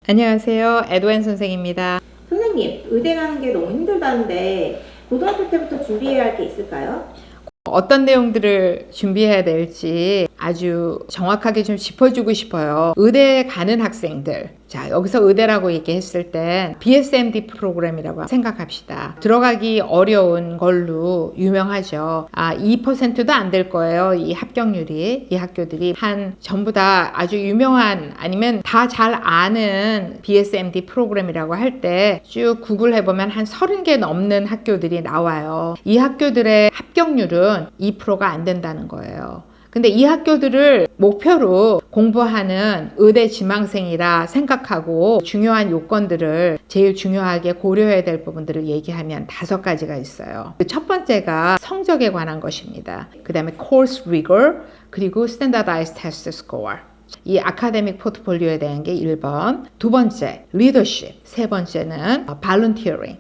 안녕하세요. 에드웬 선생입니다. 선생님, 의대 가는 게 너무 힘들다는데 고등학교 때부터 준비해야 할 게 있을까요? 어떤 내용들을 준비해야 될지 아주 정확하게 좀 짚어주고 싶어요. 의대에 가는 학생들. 자, 여기서 의대라고 얘기했을 땐 BSMD 프로그램이라고 생각합시다. 들어가기 어려운 걸로 유명하죠. 2%도 안 될 거예요. 이 합격률이. 이 학교들이 전부 다 아주 유명한 아니면 다 잘 아는 BSMD 프로그램이라고 할 때 쭉 구글 해보면 한 30개 넘는 학교들이 나와요. 이 학교들의 합격률은 2%가 안 된다는 거예요. 근데 이 학교들을 목표로 공부하는 의대 지망생이라 생각하고 중요한 요건들을 제일 중요하게 고려해야 될 부분들을 얘기하면 5가지가 있어요. 첫 번째가 성적에 관한 것입니다. 그 다음에 course rigor, 그리고 standardized test score. 이 아카데믹 포트폴리오에 대한 게 1번. 두 번째, leadership. 세 번째는 volunteering.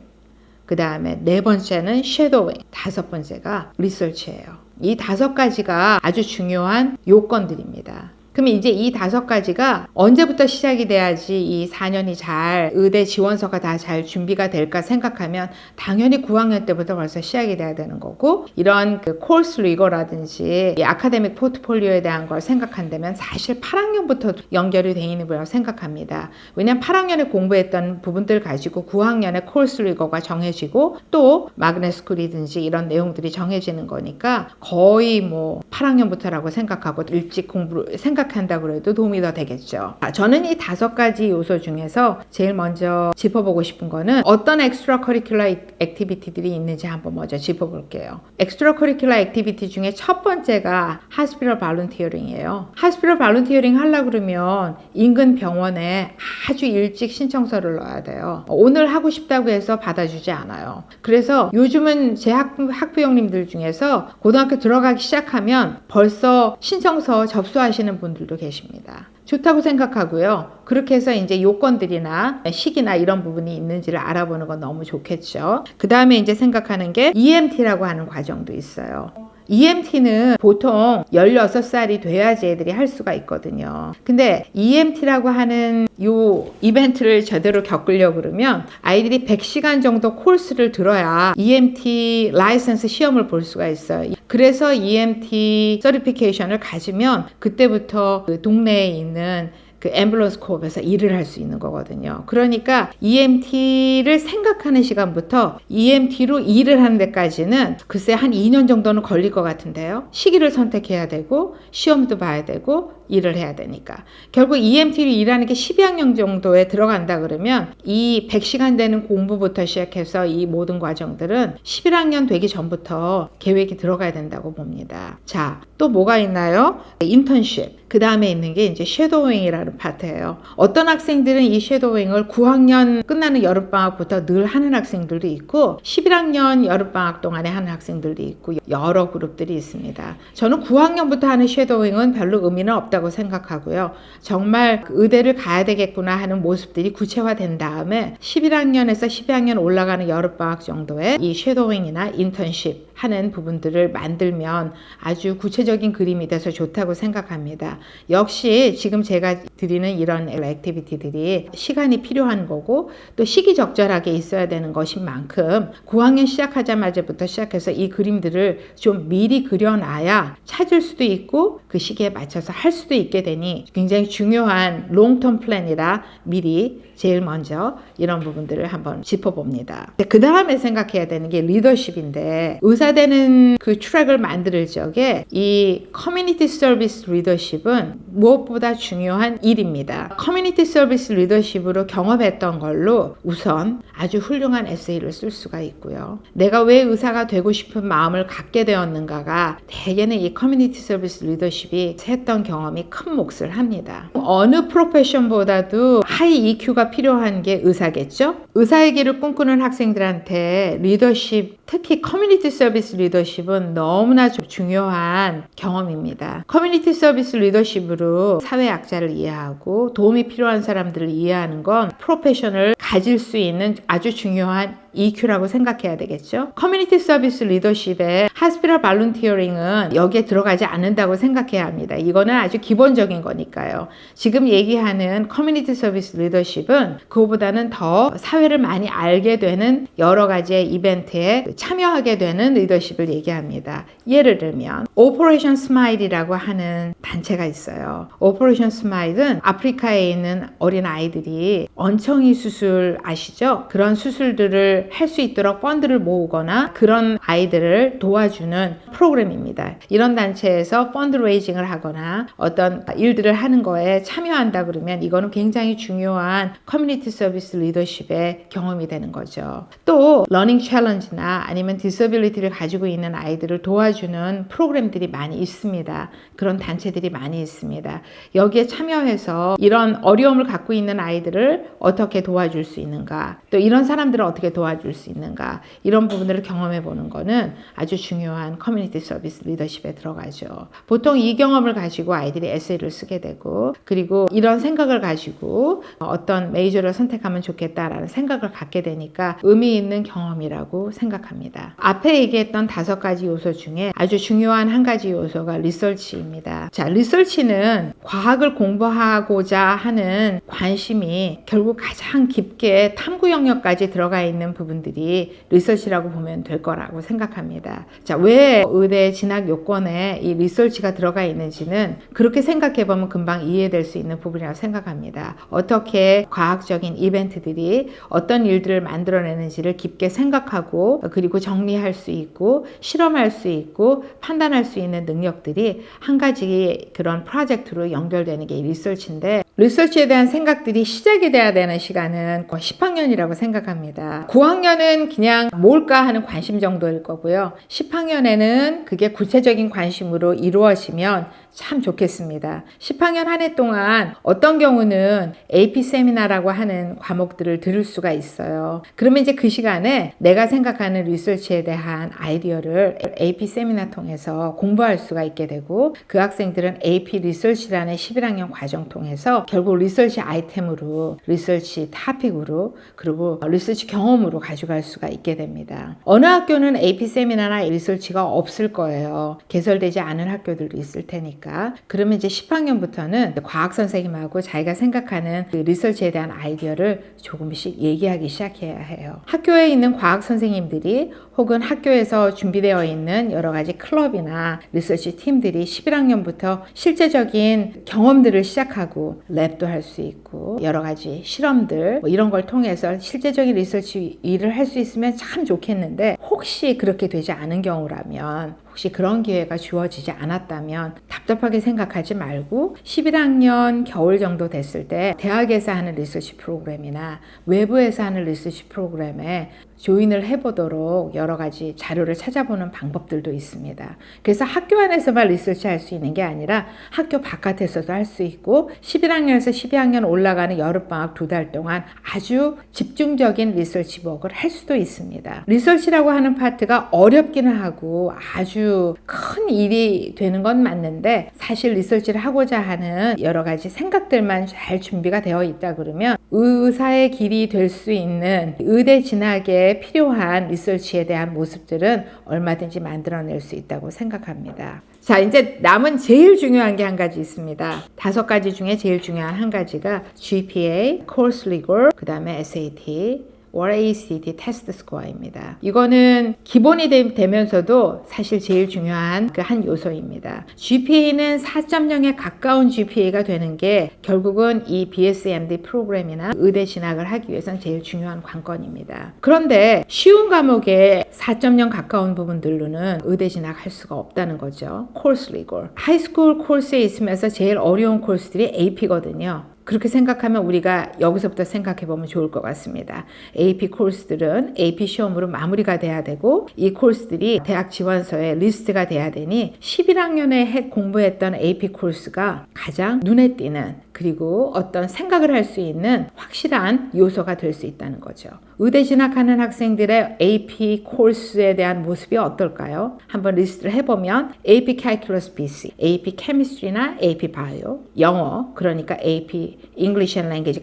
그 다음에 4번째는 shadowing. 5번째가 research예요. 이 5가지가 아주 중요한 요건들입니다. 그럼 이제 이 5가지가 언제부터 시작이 돼야지 이 4년이 잘 의대 지원서가 다 잘 준비가 될까 생각하면 당연히 9학년 때부터 벌써 시작이 돼야 되는 거고, 이런 그 코र्스 리거라든지 이 아카데믹 포트폴리오에 대한 걸 생각한다면 사실 8학년부터 연결이 돼 있는 거라고 생각합니다. 왜냐면 8학년에 공부했던 부분들 가지고 9학년에 코र्스 리거가 정해지고 또 마그넷 스쿨이든지 이런 내용들이 정해지는 거니까 거의 8학년부터라고 생각하고 일찍 공부를 한다고 해도 도움이 더 되겠죠. 저는 이 5가지 요소 중에서 제일 먼저 짚어보고 싶은 거는 어떤 엑스트라 커리큘러 액티비티들이 있는지 한번 먼저 짚어볼게요. 엑스트라 커리큘러 액티비티 중에 첫 번째가 하스피럴 발런티어링이에요. 하스피럴 발런티어링 하려고 그러면 인근 병원에 아주 일찍 신청서를 넣어야 돼요. 오늘 하고 싶다고 해서 받아주지 않아요. 그래서 요즘은 제 학부형님들 중에서 고등학교 들어가기 시작하면 벌써 신청서 접수하시는 분들도 계십니다. 좋다고 생각하고요. 그렇게 해서 이제 요건들이나 시기나 이런 부분이 있는지를 알아보는 건 너무 좋겠죠. 그 다음에 이제 생각하는 게 EMT라고 하는 과정도 있어요. EMT는 보통 16살이 돼야지 애들이 할 수가 있거든요. 근데 EMT라고 하는 요 이벤트를 제대로 겪으려고 그러면 아이들이 100시간 정도 코र्스를 들어야 EMT 라이센스 시험을 볼 수가 있어요. 그래서 EMT 서티피케이션을 가지면 그때부터 그 동네에 있는 그 앰뷸런스 코업에서 일을 할 수 있는 거거든요. 그러니까 EMT를 생각하는 시간부터 EMT로 일을 하는 데까지는 글쎄 한 2년 정도는 걸릴 것 같은데요. 시기를 선택해야 되고 시험도 봐야 되고 일을 해야 되니까. 결국 EMT로 일하는 게 12학년 정도에 들어간다 그러면 이 100시간 되는 공부부터 시작해서 이 모든 과정들은 11학년 되기 전부터 계획이 들어가야 된다고 봅니다. 자, 또 뭐가 있나요? 인턴십. 그 다음에 있는 게 이제 쉐도잉이라는 파트예요. 어떤 학생들은 이 쉐도잉을 9학년 끝나는 여름방학부터 늘 하는 학생들도 있고 11학년 여름방학 동안에 하는 학생들도 있고 여러 그룹들이 있습니다. 저는 9학년부터 하는 쉐도잉은 별로 의미는 없다고 생각하고요. 정말 의대를 가야 되겠구나 하는 모습들이 구체화된 다음에 11학년에서 12학년 올라가는 여름방학 정도에 이 쉐도잉이나 인턴십 하는 부분들을 만들면 아주 구체적인 그림이 돼서 좋다고 생각합니다. 역시 지금 제가 드리는 이런 액티비티들이 시간이 필요한 거고 또 시기적절하게 있어야 되는 것인 만큼 9학년 시작하자마자부터 시작해서 이 그림들을 좀 미리 그려놔야 찾을 수도 있고 그 시기에 맞춰서 할 수도 있게 되니 굉장히 중요한 롱텀 플랜이라 미리 제일 먼저 이런 부분들을 한번 짚어봅니다. 그 다음에 생각해야 되는 게 리더십인데 의사되는 그 트랙을 만들 적에 이 커뮤니티 서비스 리더십은 무엇보다 중요한 일입니다. 커뮤니티 서비스 리더십으로 경험했던 걸로 우선 아주 훌륭한 에세이를 쓸 수가 있고요. 내가 왜 의사가 되고 싶은 마음을 갖게 되었는가가 대개는 이 커뮤니티 서비스 리더십이 했던 경험이 큰 몫을 합니다. 어느 프로페션보다도 하이 EQ가 필요한 게 의사겠죠? 의사의 길을 꿈꾸는 학생들한테 리더십, 특히 커뮤니티 서비스 리더십은 너무나 중요한 경험입니다. 커뮤니티 서비스 리더십으로 사회 약자를 이해하고 도움이 필요한 사람들을 이해하는 건 프로페셔널을 가질 수 있는 아주 중요한 EQ라고 생각해야 되겠죠. 커뮤니티 서비스 리더십의 하스피럴 발룬티어링은 여기에 들어가지 않는다고 생각해야 합니다. 이거는 아주 기본적인 거니까요. 지금 얘기하는 커뮤니티 서비스 리더십은 그거보다는 더 사회를 많이 알게 되는 여러 가지의 이벤트에 참여하게 되는 리더십을 얘기합니다. 예를 들면 오퍼레이션 스마일이라고 하는 단체가 있어요. 오퍼레이션 스마일은 아프리카에 있는 어린 아이들이 언청이 수술 아시죠? 그런 수술들을 할 수 있도록 펀드를 모으거나 그런 아이들을 도와주는 프로그램입니다. 이런 단체에서 펀드레이징을 하거나 어떤 일들을 하는 거에 참여한다 그러면 이거는 굉장히 중요한 커뮤니티 서비스 리더십의 경험이 되는 거죠. 또 러닝 챌린지나 아니면 디서빌리티를 가지고 있는 아이들을 도와주는 프로그램들이 많이 있습니다. 그런 단체들이 많이 있습니다. 여기에 참여해서 이런 어려움을 갖고 있는 아이들을 어떻게 도와줄 수 있는가, 또 이런 사람들을 어떻게 도와줄 수 있는가, 이런 부분들을 경험해 보는 거는 아주 중요한 커뮤니티 서비스 리더십에 들어가죠. 보통 이 경험을 가지고 아이들이 에세이를 쓰게 되고, 그리고 이런 생각을 가지고 어떤 메이저를 선택하면 좋겠다라는 생각을 갖게 되니까 의미 있는 경험이라고 생각합니다. 앞에 얘기했던 5가지 요소 중에 아주 중요한 한 가지 요소가 리서치입니다. 자, 리서치는 과학을 공부하고자 하는 관심이 결국 가장 깊게 탐구 영역까지 들어가 있는 부분들이 리서치라고 보면 될 거라고 생각합니다. 자, 왜 의대 진학 요건에 이 리서치가 들어가 있는지는 그렇게 생각해 보면 금방 이해될 수 있는 부분이라고 생각합니다. 어떻게 과학적인 이벤트들이 어떤 일들을 만들어내는지를 깊게 생각하고 그리고 정리할 수 있고 실험할 수 있고 판단할 수 있는 능력들이 한 가지 그런 프로젝트로 연결되는 게 리서치인데, 리서치에 대한 생각들이 시작이 돼야 되는 시간은 10학년이라고 생각합니다. 9학년은 그냥 뭘까 하는 관심 정도일 거고요. 10학년에는 그게 구체적인 관심으로 이루어지면 참 좋겠습니다. 10학년 한 해 동안 어떤 경우는 AP 세미나라고 하는 과목들을 들을 수가 있어요. 그러면 이제 그 시간에 내가 생각하는 리서치에 대한 아이디어를 AP 세미나 통해서 공부할 수가 있게 되고, 그 학생들은 AP 리서치라는 11학년 과정 통해서 결국 리서치 아이템으로, 리서치 토픽으로, 그리고 리서치 경험으로 가져갈 수가 있게 됩니다. 어느 학교는 AP 세미나나 리서치가 없을 거예요. 개설되지 않은 학교들도 있을 테니까. 그러면 이제 10학년부터는 과학 선생님하고 자기가 생각하는 그 리서치에 대한 아이디어를 조금씩 얘기하기 시작해야 해요. 학교에 있는 과학 선생님들이 혹은 학교에서 준비되어 있는 여러 가지 클럽이나 리서치 팀들이 11학년부터 실제적인 경험들을 시작하고 랩도 할 수 있고 여러 가지 실험들 이런 걸 통해서 실제적인 리서치 일을 할 수 있으면 참 좋겠는데, 혹시 그렇게 되지 않은 경우라면, 혹시 그런 기회가 주어지지 않았다면 답답하게 생각하지 말고 11학년 겨울 정도 됐을 때 대학에서 하는 리서치 프로그램이나 외부에서 하는 리서치 프로그램에 조인을 해보도록 여러 가지 자료를 찾아보는 방법들도 있습니다. 그래서 학교 안에서만 리서치 할 수 있는 게 아니라 학교 바깥에서도 할 수 있고, 11학년에서 12학년 올라가는 여름방학 2달 동안 아주 집중적인 리서치 워크를 할 수도 있습니다. 리서치라고 하는 파트가 어렵기는 하고 아주 큰 일이 되는 건 맞는데, 사실 리서치를 하고자 하는 여러 가지 생각들만 잘 준비가 되어 있다 그러면 의사의 길이 될 수 있는 의대 진학에 필요한 리서치에 대한 모습들은 얼마든지 만들어낼 수 있다고 생각합니다. 자, 이제 남은 제일 중요한 게 한 가지 있습니다. 5가지 중에 제일 중요한 한 가지가 GPA, Course Rigor, 그 다음에 SAT, or ACT 테스트 스코어입니다. 이거는 기본이 되면서도 사실 제일 중요한 그 한 요소입니다. GPA는 4.0에 가까운 GPA가 되는 게 결국은 이 BSMD 프로그램이나 의대 진학을 하기 위해서는 제일 중요한 관건입니다. 그런데 쉬운 과목에 4.0 가까운 부분들로는 의대 진학할 수가 없다는 거죠. 코र्स 리걸. 하이스쿨 코र्스에 있으면서 제일 어려운 코र्스들이 AP거든요. 그렇게 생각하면 우리가 여기서부터 생각해 보면 좋을 것 같습니다. AP 코र्스들은 AP 시험으로 마무리가 돼야 되고, 이 코र्스들이 대학 지원서에 리스트가 돼야 되니 11학년에 공부했던 AP 코र्스가 가장 눈에 띄는, 그리고 어떤 생각을 할 수 있는 확실한 요소가 될 수 있다는 거죠. 의대 진학하는 학생들의 AP 코र्스에 대한 모습이 어떨까요? 한번 리스트를 해보면 AP Calculus BC, AP Chemistry나 AP Bio, 영어, 그러니까 AP English and Language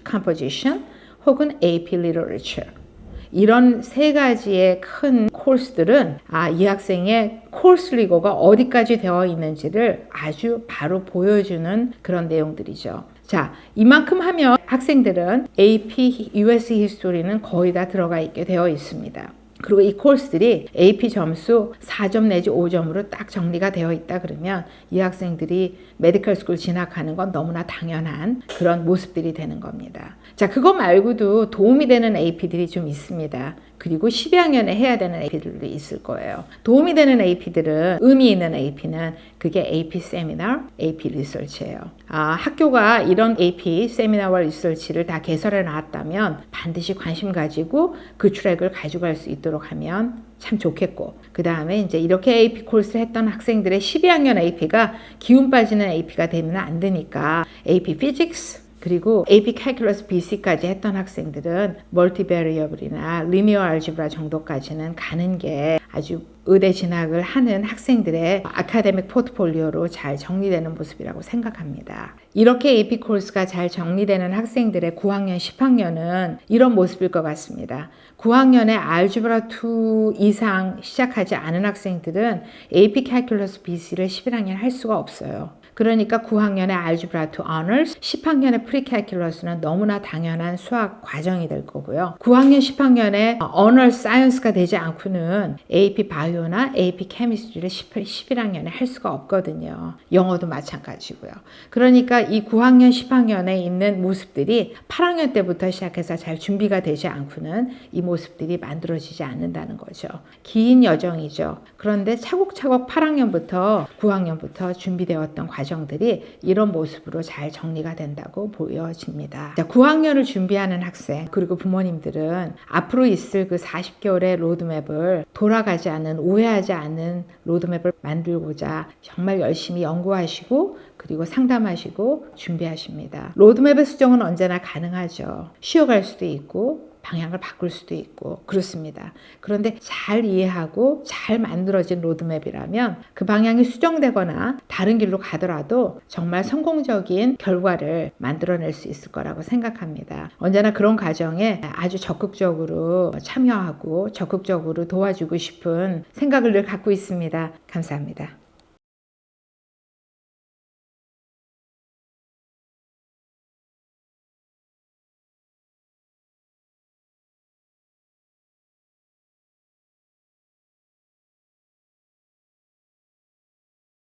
Composition, 혹은 AP Literature, 이런 세 가지의 큰 코र्스들은 이 학생의 코र्스 리고가 어디까지 되어 있는지를 아주 바로 보여주는 그런 내용들이죠. 자, 이만큼 하면 학생들은 AP US 히스토리는 거의 다 들어가 있게 되어 있습니다. 그리고 이 코र्스들이 AP 점수 4점 내지 5점으로 딱 정리가 되어 있다 그러면 이 학생들이 메디컬 스쿨 진학하는 건 너무나 당연한 그런 모습들이 되는 겁니다. 자, 그거 말고도 도움이 되는 AP들이 좀 있습니다. 그리고 12학년에 해야 되는 AP들도 있을 거예요. 도움이 되는 AP들은 의미 있는 AP는 그게 AP 세미나, AP 리서치예요. 학교가 이런 AP 세미나와 리서치를 다 개설해 놨다면 반드시 관심 가지고 그 트랙을 가져갈 수 있도록 하면 참 좋겠고, 그 다음에 이제 이렇게 AP 코र्스를 했던 학생들의 12학년 AP가 기운 빠지는 AP가 되면 안 되니까 AP Physics 그리고 AP Calculus BC까지 했던 학생들은 멀티베리어블이나 리니어 알지브라 정도까지는 가는 게 아주 의대 진학을 하는 학생들의 아카데믹 포트폴리오로 잘 정리되는 모습이라고 생각합니다. 이렇게 AP 코र्스가 잘 정리되는 학생들의 9학년, 10학년은 이런 모습일 것 같습니다. 9학년에 알지브라 2 이상 시작하지 않은 학생들은 AP Calculus BC를 11학년 할 수가 없어요. 그러니까 9학년에 알지브라 2 Honors, 10학년에 프리캘큘러스는 너무나 당연한 수학 과정이 될 거고요. 9학년, 10학년에 Honors Science가 되지 않고는 AP 바이오나 AP 케미스트리를 11학년에 할 수가 없거든요. 영어도 마찬가지고요. 그러니까 이 9학년, 10학년에 있는 모습들이 8학년 때부터 시작해서 잘 준비가 되지 않고는 이 모습들이 만들어지지 않는다는 거죠. 긴 여정이죠. 그런데 차곡차곡 8학년부터 9학년부터 준비되었던 과정들이 이런 모습으로 잘 정리가 된다고 보여집니다. 자, 9학년을 준비하는 학생 그리고 부모님들은 앞으로 있을 그 40개월의 로드맵을 돌아가지 않는, 오해하지 않는 로드맵을 만들고자 정말 열심히 연구하시고 그리고 상담하시고 준비하십니다. 로드맵의 수정은 언제나 가능하죠. 쉬어갈 수도 있고 방향을 바꿀 수도 있고 그렇습니다. 그런데 잘 이해하고 잘 만들어진 로드맵이라면 그 방향이 수정되거나 다른 길로 가더라도 정말 성공적인 결과를 만들어낼 수 있을 거라고 생각합니다. 언제나 그런 과정에 아주 적극적으로 참여하고 적극적으로 도와주고 싶은 생각을 늘 갖고 있습니다. 감사합니다.